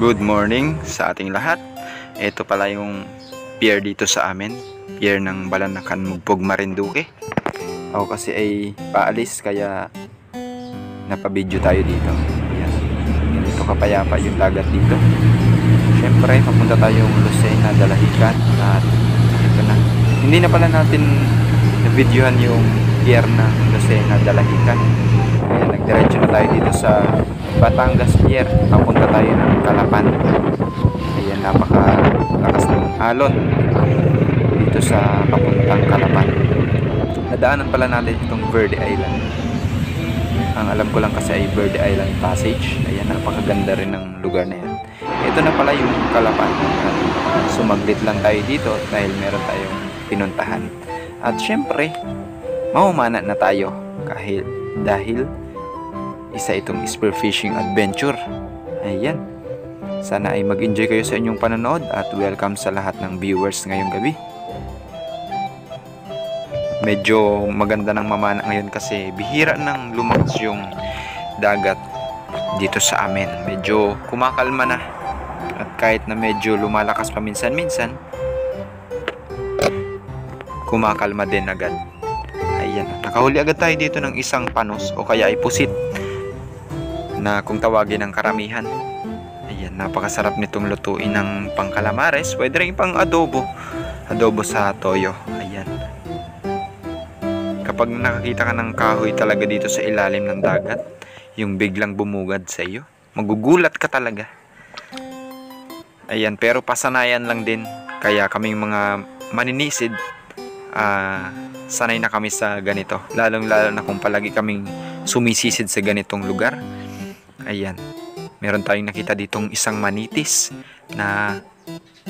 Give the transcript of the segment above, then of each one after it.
Good morning sa ating lahat. Ito pala yung pier dito sa amin, pier ng Balanakan, Mugpog, Marinduque. Ako kasi ay paalis kaya napabidyo tayo dito. Ayan. Ganito kapayapa yung dagat dito. Syempre papunta tayong Lucena, Dalahican. At ito na. Hindi na pala natin na-videohan yung pier ng Lucena, Dalahican. Kaya nagdiretso na tayo dito sa Batangas Pier. Papunta tayo ng Calapan. Ayan, napakalakas ng alon dito sa papuntang Calapan. Nadaanan pala natin itong Verde Island. Ang alam ko lang kasi ay Verde Island Passage. Ayan, napakaganda rin ng lugar na yan. Ito na pala yung Calapan. Sumaglit lang tayo dito dahil meron tayong pinuntahan. At syempre, mamamana na tayo dahil isa itong spearfishing adventure. Ayan. Sana ay mag-enjoy kayo sa inyong panonood at welcome sa lahat ng viewers ngayong gabi. Medyo maganda ng mamana ngayon kasi bihira nang lumakas yung dagat dito sa amin. Medyo kumakalma na. At kahit na medyo lumalakas pa minsan-minsan, kumakalma din agad. Ayan. Nakahuli agad tayo dito ng isang panos o kaya ay pusit na kung tawagin ng karamihan. Ayan, napakasarap nitong lutuin ng pang calamares. Pwede rin pang adobo sa toyo. Ayan. Kapag nakakita ka ng kahoy talaga dito sa ilalim ng dagat, yung biglang bumugad sa iyo, magugulat ka talaga. Ayan, pero pasanayan lang din. Kaya kaming mga maninisid, sanay na kami sa ganito. Lalong-lalo na kung palagi kaming sumisisid sa ganitong lugar. Ayan, meron tayong nakita ditong isang manitis na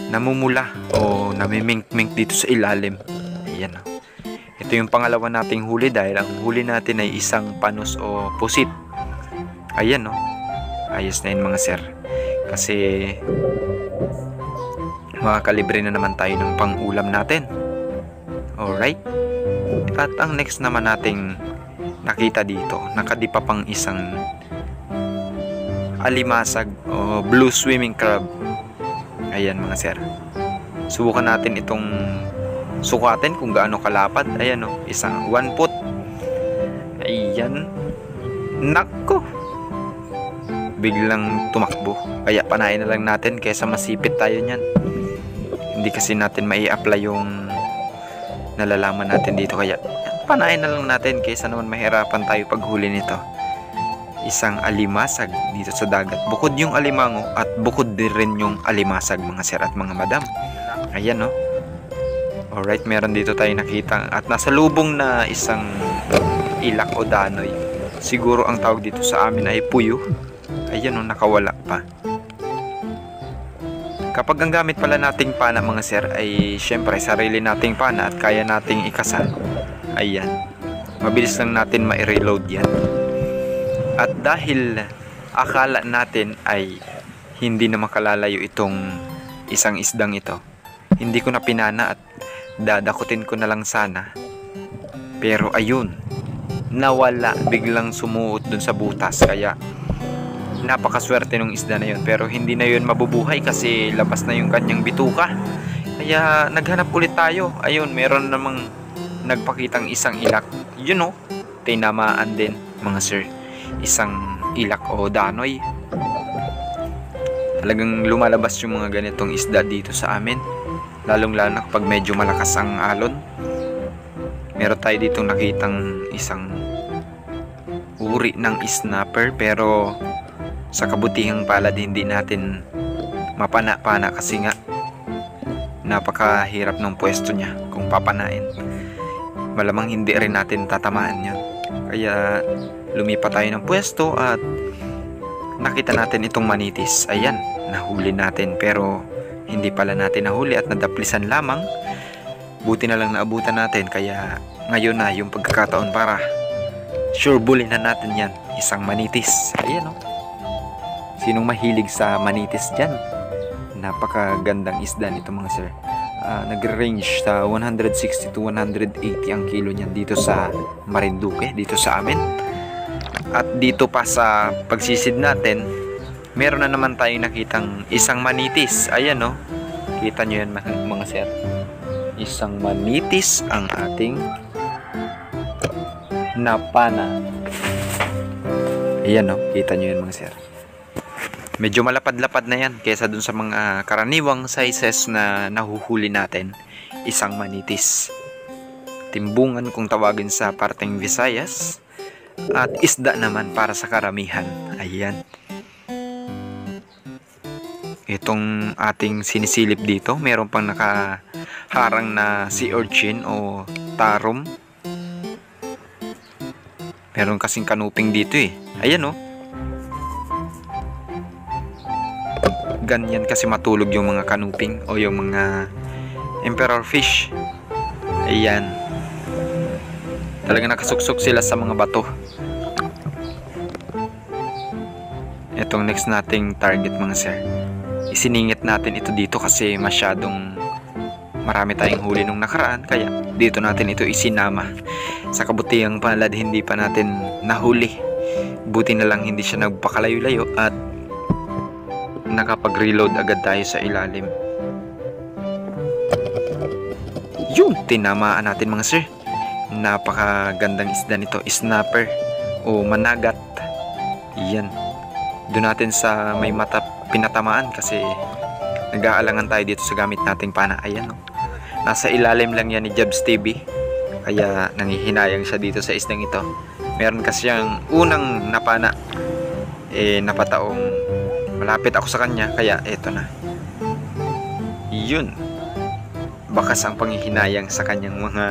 namumula o namimink-mink dito sa ilalim. Ayan. Ito yung pangalawa nating huli dahil ang huli natin ay isang panos o pusit. Ayan, no? Ayos na yun mga sir. Kasi makakalibre na naman tayo ng pang-ulam natin. Alright? At ang next naman nating nakita dito, nakadipa pang isang alimasag o blue swimming crab. Ayan mga sir. Subukan natin itong sukatin kung gaano kalapad. Ayan o, isang 1 foot. Ayan. Nako, biglang tumakbo. Kaya panain na lang natin kaysa masipit tayo nyan. Hindi kasi natin mai-apply yung nalalaman natin dito. Kaya panain na lang natin kaysa naman mahirapan tayo paghuli nito. Isang alimasag dito sa dagat. Bukod yung alimango at bukod din rin yung alimasag mga sir at mga madam. Ayan, no? Alright, meron dito tayo nakita at nasa lubong na isang ilak o danoy. Siguro ang tawag dito sa amin ay puyo. Ayan, no? Nakawala pa. Kapag ang gamit pala nating pana mga sir ay syempre sarili nating pana at kaya nating ikasa. Ayan, mabilis lang natin ma-reload yan. At dahil akala natin ay hindi na makalalayo itong isang isdang ito, hindi ko na pinana at dadakutin ko na lang sana. Pero ayun, nawala, biglang sumuot dun sa butas. Kaya napakaswerte ng isda na yun. Pero hindi na yun mabubuhay kasi labas na yung kanyang bituka. Kaya naghanap ulit tayo. Ayun, meron namang nagpakitang isang ilak. You know, tinamaan din mga sir. Isang ilak o danoy. Talagang lumalabas yung mga ganitong isda dito sa amin, lalong-lalo na kapag medyo malakas ang alon. Meron tayo ditong nakitang isang uri ng snapper, pero sa kabutihang palad hindi natin mapana-pana kasi nga napakahirap ng pwesto niya. Kung papanain, malamang hindi rin natin tatamaan yun. Kaya lumipat tayo ng pwesto at nakita natin itong manitis. Ayan, nahuli natin, pero hindi pala natin nahuli at nadaplisan lamang. Buti na lang naabutan natin, kaya ngayon na yung pagkakataon para sure bulin na natin yan. Isang manitis. Ayan, oh. Sinong mahilig sa manitis dyan? Napakagandang isda nito mga sir. Nagre-range sa 160 to 180 ang kilo niyan dito sa Marinduque, dito sa amin. At dito pa sa pagsisid natin, meron na naman tayong nakitang isang manitis. Ayan, no? Kita nyo yan mga sir. Isang manitis ang ating napana. Ayan, no? Kita nyo yan mga sir. Medyo malapad-lapad na yan kaysa dun sa mga karaniwang sizes na nahuhuli natin. Isang manitis. Timbungan kung tawagin sa parteng Visayas. At isda naman para sa karamihan. Ayan. Itong ating sinisilip dito, meron pang nakaharang na sea urchin o tarom. Meron kasing kanuping dito eh. Ayan, oh. Ganyan kasi matulog yung mga kanuping o yung mga emperor fish. Ayan. Talaga nakasuksok sila sa mga bato. Itong next nating target mga sir. Isiningit natin ito dito kasi masyadong marami tayong huli nung nakaraan, kaya dito natin ito isinama. Sa kabutihang palad hindi pa natin nahuli. Buti na lang hindi siya nagpakalayo-layo at nakapag-reload agad tayo sa ilalim. Yun, tinamaan natin mga sir. Napakagandang isda nito, snapper o managat. Yan. Doon natin sa may mata pinatamaan kasi nag-aalangan tayo dito sa gamit nating pana. Ayan, no? Nasa ilalim lang yan ni Jobs TV, kaya nangihinayang siya dito sa isdang ito. Meron kasi siyang unang napana, napataong malapit ako sa kanya, kaya eto na. Yun. Bakas ang panghihinayang sa kanyang mga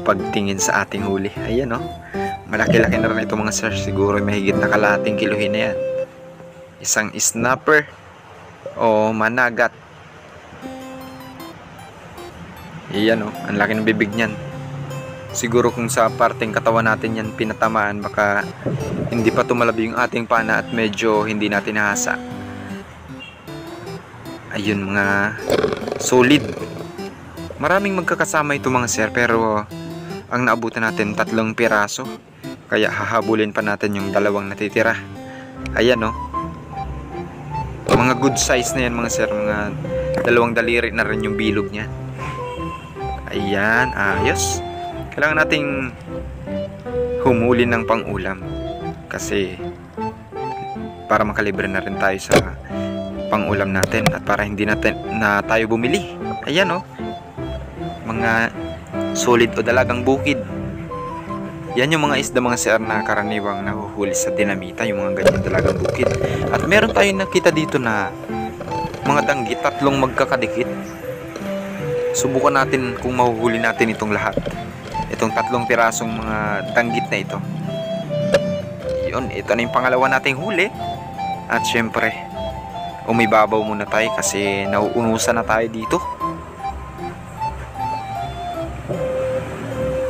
pagtingin sa ating huli. Ayan, oh. Malaki-laki na rin ito mga sir. Siguro mahigit na kalahating kiluhin na yan. Isang snapper o managat. Ayan, oh. Ang laki ng bibig niyan. Siguro kung sa parteng katawan natin yan pinatamaan, baka hindi pa tumalabi yung ating pana at medyo hindi natin nahasa. Ayun mga solid. Maraming magkakasama ito mga sir, pero ang naabutan natin 3 piraso. Kaya hahabulin pa natin yung 2 natitira. Ayan, no? Mga good size na yan mga sir. Mga 2 daliri na rin yung bilog niya. Ayan, ayos. Kailangan nating humuli ng pang-ulam kasi para makalibre na rin tayo sa pang-ulam natin at para hindi natin na tayo bumili. Ayan, oh. Mga solid o dalagang bukid. Yan yung mga isda mga sir na karaniwang nahuhuli sa dinamita, yung mga ganyan dalagang bukid. At meron tayong nakita dito na mga danggit, 3 magkakadikit. Subukan natin kung mahuhuli natin itong lahat. Itong 3 pirasong mga danggit na ito. Yun, ito na yung pangalawa nating huli. At syempre, umibabaw muna tayo kasi nauunusan na tayo dito.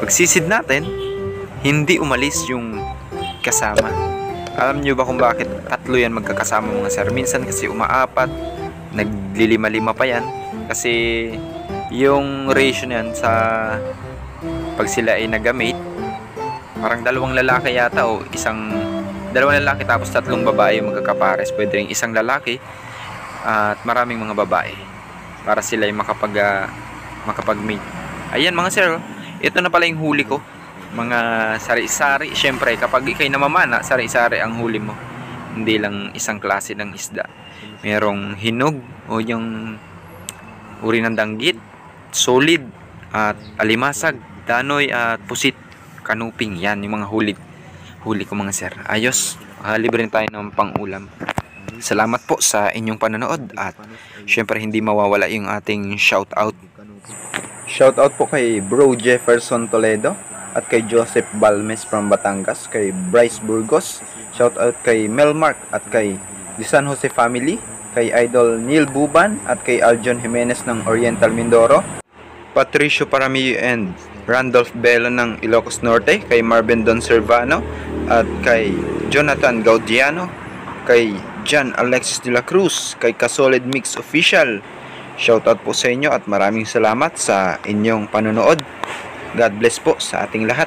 Pagsisid natin, hindi umalis yung kasama. Alam nyo ba kung bakit 3 yan magkakasama mga sir? Minsan kasi umaapat, naglilima-lima pa yan. Kasi yung ratio niyan sa pag sila ay nagamate, parang 2 lalaki yata o 2 lalaki tapos 3 babae yung magkakapares. Pwede rin 1 lalaki at maraming mga babae para sila ay makapag-mate. Ayan mga sir, ito na pala yung huli ko. Mga sari-sari. Syempre kapag ikay namamana, sari-sari ang huli mo. Hindi lang isang klase ng isda. Merong hinog o yung uri ng danggit, solid at alimasag, danoy at pusit, kanuping. Yan yung mga huli ko mga sir. Ayos, libre tayo ng pang-ulam. Salamat po sa inyong panonood at syempre hindi mawawala yung ating shoutout. Shoutout po kay Bro Jefferson Toledo at kay Joseph Balmes from Batangas, kay Bryce Burgos, shoutout kay Melmark at kay The San Jose family, kay Idol Neil Buban at kay Aljon Jimenez ng Oriental Mindoro, Patricio Paramillo and Randolph Bello ng Ilocos Norte, kay Marvin Don Servano at kay Jonathan Gaudiano, kay John Alexis de la Cruz, kay Kasolid Mix Official. Shoutout po sa inyo at maraming salamat sa inyong panonood. God bless po sa ating lahat.